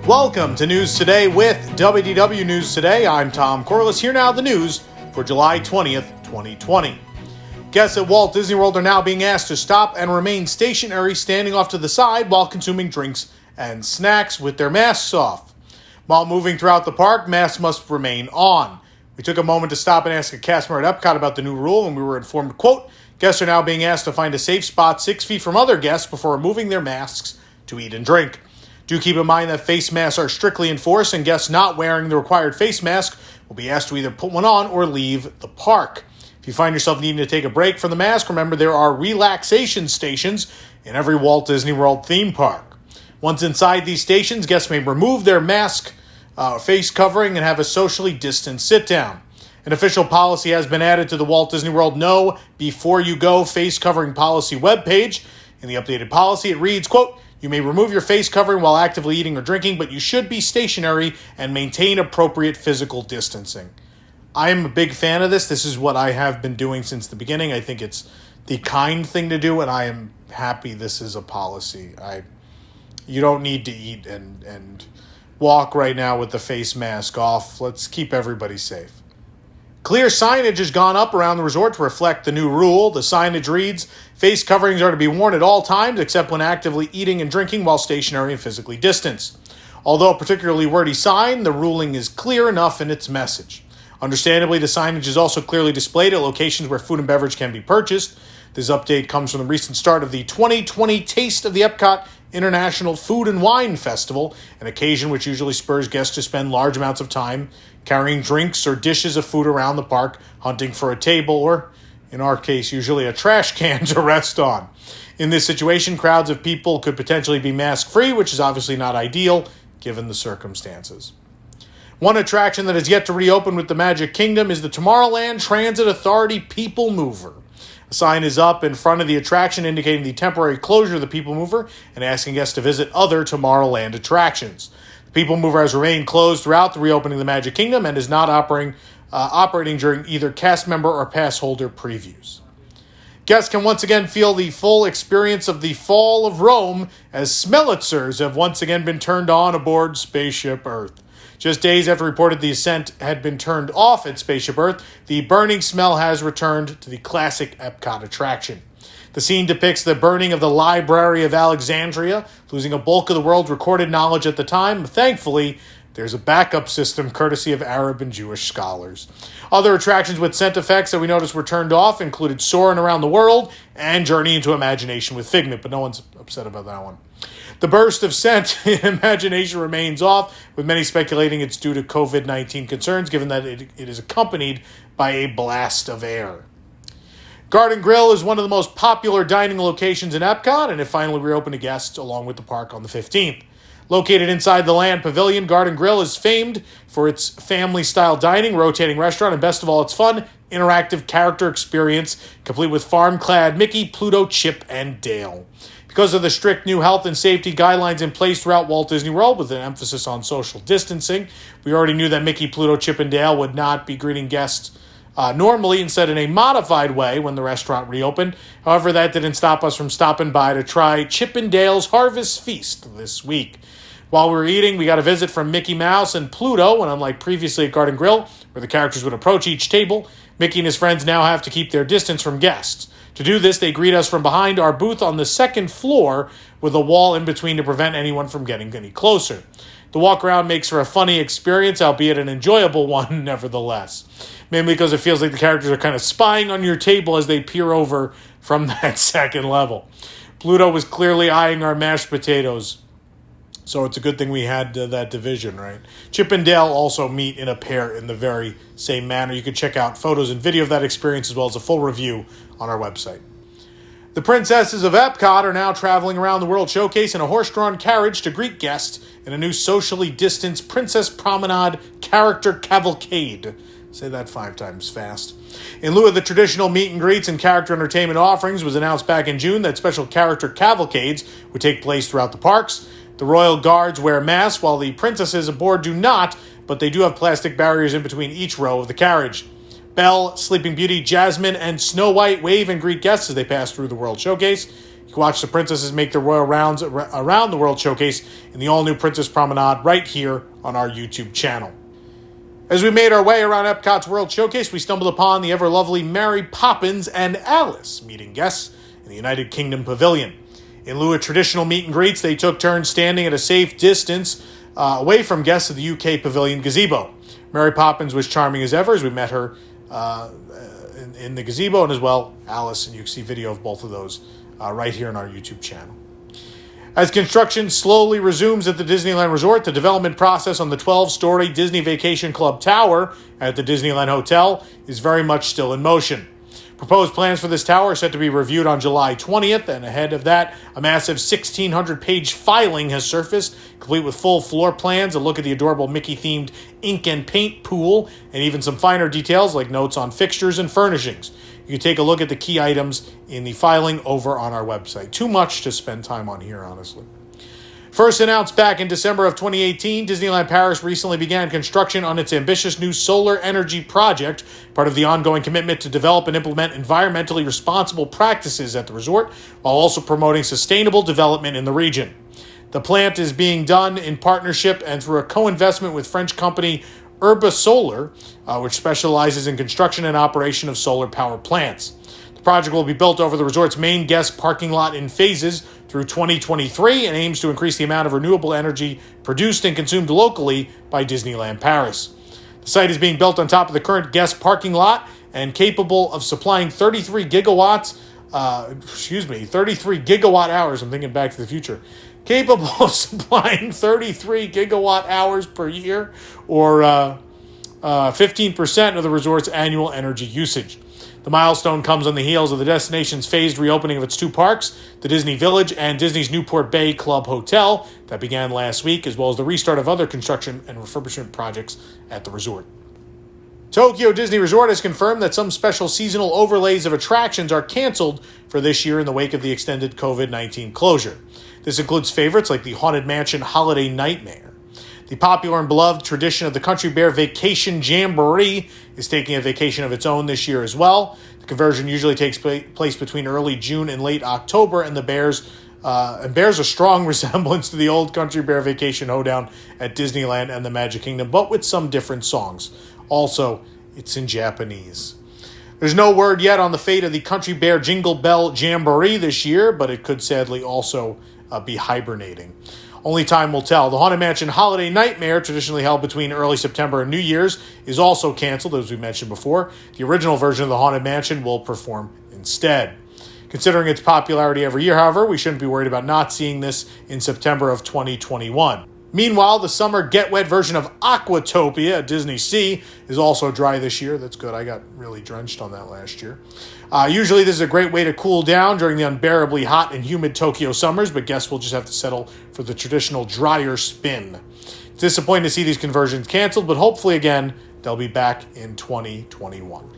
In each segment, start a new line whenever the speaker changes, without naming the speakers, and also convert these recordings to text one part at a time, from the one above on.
Welcome to News Today with WDW News Today. I'm Tom Corliss. Here now the news for July 20th, 2020. Guests at Walt Disney World are now being asked to stop and remain stationary, standing off to the side while consuming drinks and snacks with their masks off. While moving throughout the park, masks must remain on. We took a moment to stop and ask a cast member at Epcot about the new rule, and we were informed, quote, guests are now being asked to find a safe spot 6 feet from other guests before removing their masks to eat and drink. Do keep in mind that face masks are strictly enforced, and guests not wearing the required face mask will be asked to either put one on or leave the park. If you find yourself needing to take a break from the mask, remember there are relaxation stations in every Walt Disney World theme park. Once inside these stations, guests may remove their mask, face covering, and have a socially distanced sit-down. An official policy has been added to the Walt Disney World Know Before You Go face covering policy webpage. In the updated policy, it reads, quote, you may remove your face covering while actively eating or drinking, but you should be stationary and maintain appropriate physical distancing. I am a big fan of this. This is what I have been doing since the beginning. I think it's the kind thing to do, and I am happy this is a policy. You don't need to eat and walk right now with the face mask off. Let's keep everybody safe. Clear signage has gone up around the resort to reflect the new rule. The signage reads, face coverings are to be worn at all times except when actively eating and drinking while stationary and physically distanced. Although a particularly wordy sign, the ruling is clear enough in its message. Understandably, the signage is also clearly displayed at locations where food and beverage can be purchased. This update comes from the recent start of the 2020 Taste of the Epcot International Food and Wine Festival, an occasion which usually spurs guests to spend large amounts of time carrying drinks or dishes of food around the park, hunting for a table, or, in our case, usually a trash can to rest on. In this situation, crowds of people could potentially be mask-free, which is obviously not ideal, given the circumstances. One attraction that is yet to reopen with the Magic Kingdom is the Tomorrowland Transit Authority People Mover. A sign is up in front of the attraction indicating the temporary closure of the People Mover and asking guests to visit other Tomorrowland attractions. The People Mover has remained closed throughout the reopening of the Magic Kingdom and is not operating during either cast member or pass holder previews. Guests can once again feel the full experience of the fall of Rome as smellitzers have once again been turned on aboard Spaceship Earth. Just days after reported the ascent had been turned off at Spaceship Earth, the burning smell has returned to the classic Epcot attraction. The scene depicts the burning of the Library of Alexandria, losing a bulk of the world's recorded knowledge at the time. Thankfully, there's a backup system courtesy of Arab and Jewish scholars. Other attractions with scent effects that we noticed were turned off included Soarin' Around the World and Journey into Imagination with Figment, but no one's upset about that one. The burst of scent in Imagination remains off, with many speculating it's due to COVID-19 concerns, given that it is accompanied by a blast of air. Garden Grill is one of the most popular dining locations in Epcot, and it finally reopened to guests along with the park on the 15th. Located inside the Land Pavilion, Garden Grill is famed for its family-style dining, rotating restaurant, and best of all, its fun, interactive character experience, complete with farm-clad Mickey, Pluto, Chip, and Dale. Because of the strict new health and safety guidelines in place throughout Walt Disney World, with an emphasis on social distancing, we already knew that Mickey, Pluto, Chip, and Dale would not be greeting guests normally, instead in a modified way when the restaurant reopened. However, that didn't stop us from stopping by to try Chip and Dale's Harvest Feast this week. While we were eating, we got a visit from Mickey Mouse and Pluto, and unlike previously at Garden Grill, where the characters would approach each table, Mickey and his friends now have to keep their distance from guests. To do this, they greet us from behind our booth on the second floor with a wall in between to prevent anyone from getting any closer. The walk around makes for a funny experience, albeit an enjoyable one nevertheless. Mainly because it feels like the characters are kind of spying on your table as they peer over from that second level. Pluto was clearly eyeing our mashed potatoes, so it's a good thing we had that division, right? Chip and Dale also meet in a pair in the very same manner. You can check out photos and video of that experience as well as a full review on our website. The princesses of Epcot are now traveling around the World Showcase in a horse-drawn carriage to greet guests in a new socially distanced Princess Promenade character cavalcade. Say that 5 times fast. In lieu of the traditional meet and greets and character entertainment offerings, it was announced back in June that special character cavalcades would take place throughout the parks. The royal guards wear masks, while the princesses aboard do not, but they do have plastic barriers in between each row of the carriage. Belle, Sleeping Beauty, Jasmine, and Snow White wave and greet guests as they pass through the World Showcase. You can watch the princesses make their royal rounds around the World Showcase in the all-new Princess Promenade right here on our YouTube channel. As we made our way around Epcot's World Showcase, we stumbled upon the ever-lovely Mary Poppins and Alice meeting guests in the United Kingdom Pavilion. In lieu of traditional meet and greets, they took turns standing at a safe distance away from guests of the UK Pavilion gazebo. Mary Poppins was charming as ever as we met her in the gazebo, and as well Alice, and you can see video of both of those right here on our YouTube channel. As construction slowly resumes at the Disneyland Resort, the development process on the 12-story Disney Vacation Club Tower at the Disneyland Hotel is very much still in motion. Proposed plans for this tower are set to be reviewed on July 20th, and ahead of that, a massive 1,600-page filing has surfaced, complete with full floor plans, a look at the adorable Mickey-themed ink and paint pool, and even some finer details like notes on fixtures and furnishings. You can take a look at the key items in the filing over on our website. Too much to spend time on here, honestly. First announced back in December of 2018, Disneyland Paris recently began construction on its ambitious new solar energy project, part of the ongoing commitment to develop and implement environmentally responsible practices at the resort, while also promoting sustainable development in the region. The plant is being done in partnership and through a co-investment with French company Urba Solar, which specializes in construction and operation of solar power plants. The project will be built over the resort's main guest parking lot in phases through 2023 and aims to increase the amount of renewable energy produced and consumed locally by Disneyland Paris. The site is being built on top of the current guest parking lot and capable of supplying 33 gigawatt hours. I'm thinking Back to the Future. Capable of supplying 33 gigawatt hours per year, or 15% of the resort's annual energy usage. The milestone comes on the heels of the destination's phased reopening of its two parks, the Disney Village and Disney's Newport Bay Club Hotel, that began last week, as well as the restart of other construction and refurbishment projects at the resort. Tokyo Disney Resort has confirmed that some special seasonal overlays of attractions are canceled for this year in the wake of the extended COVID-19 closure. This includes favorites like the Haunted Mansion Holiday Nightmare. The popular and beloved tradition of the Country Bear Vacation Jamboree is taking a vacation of its own this year as well. The conversion usually takes place between early June and late October, and bears a strong resemblance to the old Country Bear Vacation Hoedown at Disneyland and the Magic Kingdom, but with some different songs. Also, it's in Japanese. There's no word yet on the fate of the Country Bear Jingle Bell Jamboree this year, but it could sadly also be hibernating. Only time will tell. The Haunted Mansion Holiday Nightmare, traditionally held between early September and New Year's, is also canceled, as we mentioned before. The original version of the Haunted Mansion will perform instead. Considering its popularity every year, however, we shouldn't be worried about not seeing this in September of 2021. Meanwhile, the summer get-wet version of Aquatopia at Disney Sea is also dry this year. That's good. I got really drenched on that last year. Usually this is a great way to cool down during the unbearably hot and humid Tokyo summers, but guests will just have to settle for the traditional drier spin. It's disappointing to see these conversions canceled, but hopefully again, they'll be back in 2021.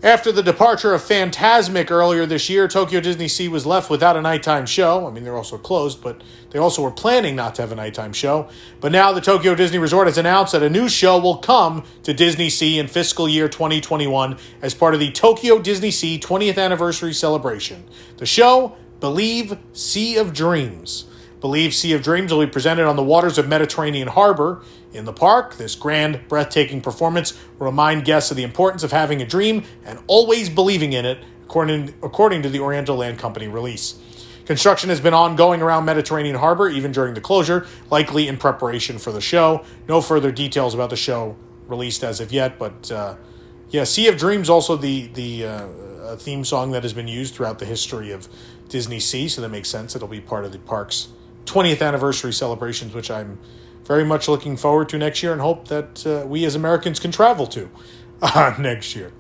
After the departure of Fantasmic earlier this year, Tokyo Disney Sea was left without a nighttime show. I mean, they're also closed, but they also were planning not to have a nighttime show. But now the Tokyo Disney Resort has announced that a new show will come to Disney Sea in fiscal year 2021 as part of the Tokyo Disney Sea 20th anniversary celebration. The show, Believe Sea of Dreams. Believe Sea of Dreams will be presented on the waters of Mediterranean Harbor. In the park, this grand, breathtaking performance will remind guests of the importance of having a dream and always believing in it, according to the Oriental Land Company release. Construction has been ongoing around Mediterranean Harbor, even during the closure, likely in preparation for the show. No further details about the show released as of yet, but Sea of Dreams, also the theme song that has been used throughout the history of Disney Sea, so that makes sense. It'll be part of the park's 20th anniversary celebrations, which I'm very much looking forward to next year and hope that we as Americans can travel to next year.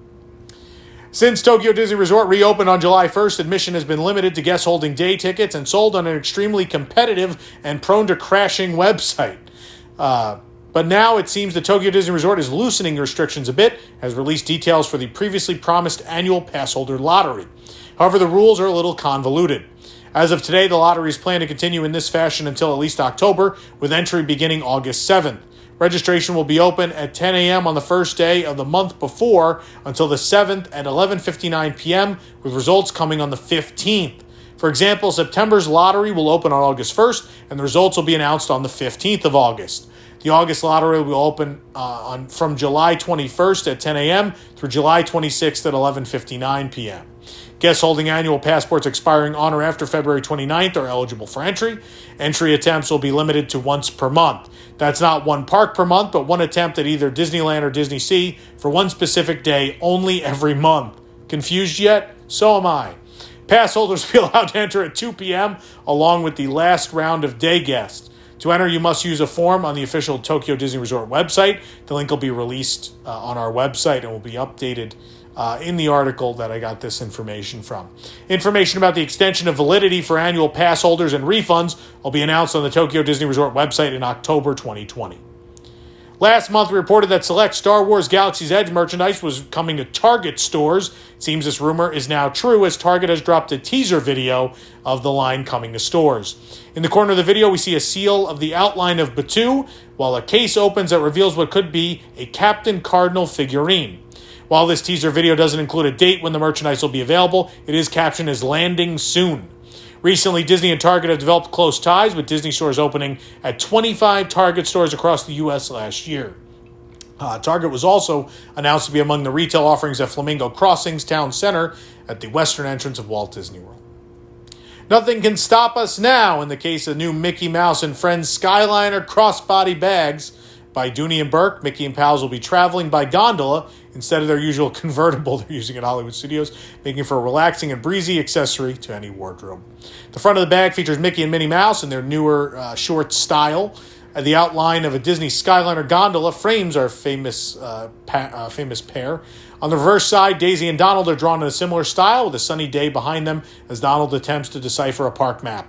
Since Tokyo Disney Resort reopened on July 1st, admission has been limited to guests holding day tickets and sold on an extremely competitive and prone to crashing website. But now it seems the Tokyo Disney Resort is loosening restrictions a bit, has released details for the previously promised annual Passholder lottery. However, the rules are a little convoluted. As of today, the lottery is planned to continue in this fashion until at least October, with entry beginning August 7th. Registration will be open at 10 a.m. on the first day of the month before until the 7th at 11:59 p.m., with results coming on the 15th. For example, September's lottery will open on August 1st, and the results will be announced on the 15th of August. The August lottery will open from July 21st at 10 a.m. through July 26th at 11:59 p.m. Guests holding annual passports expiring on or after February 29th are eligible for entry. Entry attempts will be limited to once per month. That's not one park per month, but one attempt at either Disneyland or Disney Sea for one specific day only every month. Confused yet? So am I. Pass holders will be allowed to enter at 2 p.m. along with the last round of day guests. To enter, you must use a form on the official Tokyo Disney Resort website. The link will be released on our website and will be updated in the article that I got this information from. Information about the extension of validity for annual pass holders and refunds will be announced on the Tokyo Disney Resort website in October 2020. Last month, we reported that select Star Wars Galaxy's Edge merchandise was coming to Target stores. It seems this rumor is now true as Target has dropped a teaser video of the line coming to stores. In the corner of the video, we see a seal of the outline of Batuu, while a case opens that reveals what could be a Captain Cardinal figurine. While this teaser video doesn't include a date when the merchandise will be available, it is captioned as landing soon. Recently, Disney and Target have developed close ties, with Disney stores opening at 25 Target stores across the U.S. last year. Target was also announced to be among the retail offerings at Flamingo Crossings Town Center at the western entrance of Walt Disney World. Nothing can stop us now in the case of new Mickey Mouse and Friends Skyliner crossbody bags. By Dooney and Burke, Mickey and Pals will be traveling by gondola instead of their usual convertible they're using at Hollywood Studios, making for a relaxing and breezy accessory to any wardrobe. The front of the bag features Mickey and Minnie Mouse in their newer short style. The outline of a Disney Skyliner gondola frames our famous pair. On the reverse side, Daisy and Donald are drawn in a similar style with a sunny day behind them as Donald attempts to decipher a park map.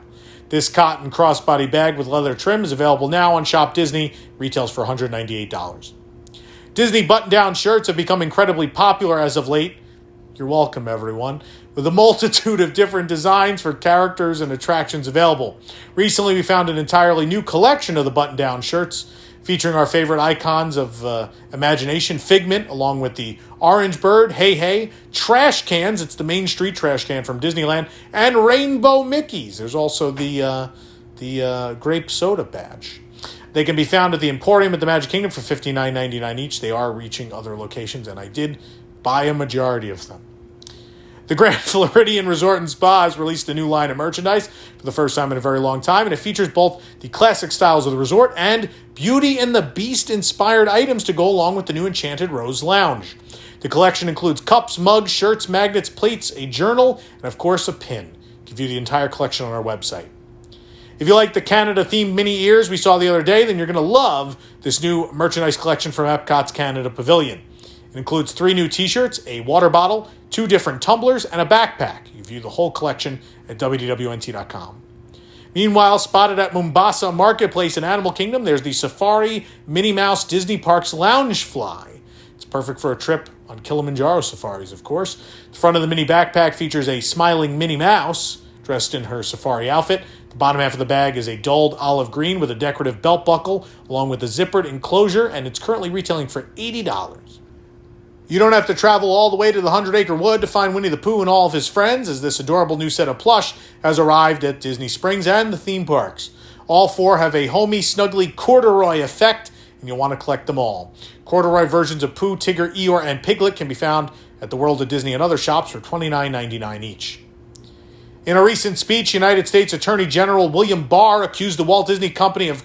This cotton crossbody bag with leather trim is available now on Shop Disney. Retails for $198. Disney button-down shirts have become incredibly popular as of late. You're welcome, everyone. With a multitude of different designs for characters and attractions available. Recently, we found an entirely new collection of the button-down shirts, featuring our favorite icons of imagination, Figment, along with the Orange Bird, Hey Hey, trash cans, it's the Main Street trash can from Disneyland, and Rainbow Mickeys. There's also the grape soda badge. They can be found at the Emporium at the Magic Kingdom for $59.99 each. They are reaching other locations, and I did buy a majority of them. The Grand Floridian Resort and Spa has released a new line of merchandise for the first time in a very long time, and it features both the classic styles of the resort and Beauty and the Beast-inspired items to go along with the new Enchanted Rose Lounge. The collection includes cups, mugs, shirts, magnets, plates, a journal, and of course a pin. You can view the entire collection on our website. If you like the Canada-themed mini ears we saw the other day, then you're going to love this new merchandise collection from Epcot's Canada Pavilion. It includes 3 new t-shirts, a water bottle, 2 different tumblers, and a backpack. You view the whole collection at WDWNT.com. Meanwhile, spotted at Mombasa Marketplace in Animal Kingdom, there's the Safari Minnie Mouse Disney Parks Lounge Fly. It's perfect for a trip on Kilimanjaro safaris, of course. The front of the mini backpack features a smiling Minnie Mouse dressed in her safari outfit. The bottom half of the bag is a dulled olive green with a decorative belt buckle, along with a zippered enclosure, and it's currently retailing for $80. You don't have to travel all the way to the 100-acre wood to find Winnie the Pooh and all of his friends, as this adorable new set of plush has arrived at Disney Springs and the theme parks. All 4 have a homey, snuggly corduroy effect, and you'll want to collect them all. Corduroy versions of Pooh, Tigger, Eeyore, and Piglet can be found at the World of Disney and other shops for $29.99 each. In a recent speech, United States Attorney General William Barr accused the Walt Disney Company of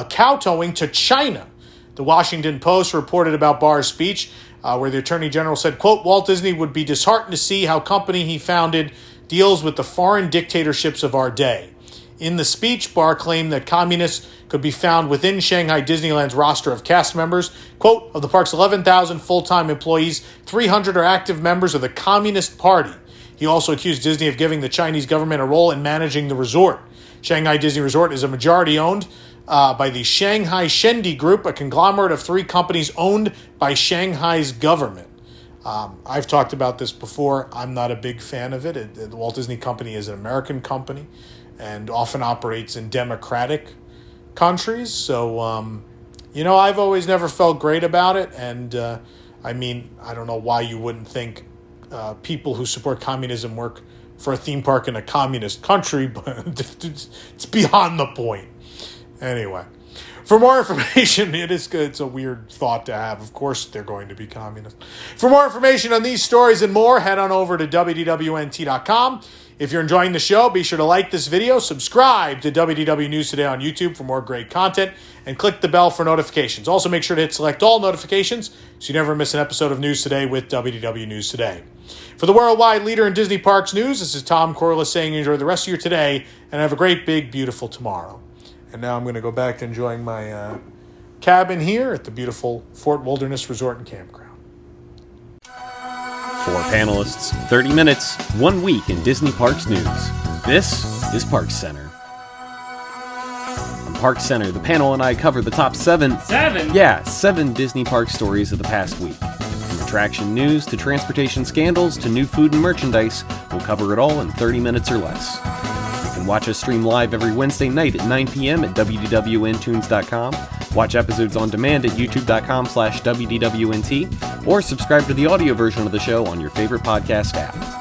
kowtowing to China. The Washington Post reported about Barr's speech, where the Attorney General said, quote, Walt Disney would be disheartened to see how company he founded deals with the foreign dictatorships of our day. In the speech, Barr claimed that communists could be found within Shanghai Disneyland's roster of cast members. Quote, of the park's 11,000 full-time employees, 300 are active members of the Communist Party. He also accused Disney of giving the Chinese government a role in managing the resort. Shanghai Disney Resort is a majority-owned by the Shanghai Shendi Group, a conglomerate of 3 companies owned by Shanghai's government. I've talked about this before. I'm not a big fan of it. The Walt Disney Company is an American company and often operates in democratic countries. So, I've always never felt great about it. And, I don't know why you wouldn't think people who support communism work for a theme park in a communist country, but it's beyond the point. Anyway, for more information, it is good. It's a weird thought to have. Of course, they're going to be communist. For more information on these stories and more, head on over to WDWNT.com. If you're enjoying the show, be sure to like this video, subscribe to WDW News Today on YouTube for more great content, and click the bell for notifications. Also, make sure to hit select all notifications so you never miss an episode of News Today with WDW News Today. For the worldwide leader in Disney Parks news, this is Tom Corliss saying enjoy the rest of your today and have a great, big, beautiful tomorrow. And now I'm going to go back to enjoying my cabin here at the beautiful Fort Wilderness Resort and Campground.
4 panelists, 30 minutes, 1 week in Disney Parks news. This is Parks Center. On Parks Center, the panel and I cover the top 7...
7?
Yeah, 7 Disney Park stories of the past week. From attraction news to transportation scandals to new food and merchandise, we'll cover it all in 30 minutes or less. You can watch us stream live every Wednesday night at 9 p.m. at WDWNtunes.com, watch episodes on demand at youtube.com/WDWNT, or subscribe to the audio version of the show on your favorite podcast app.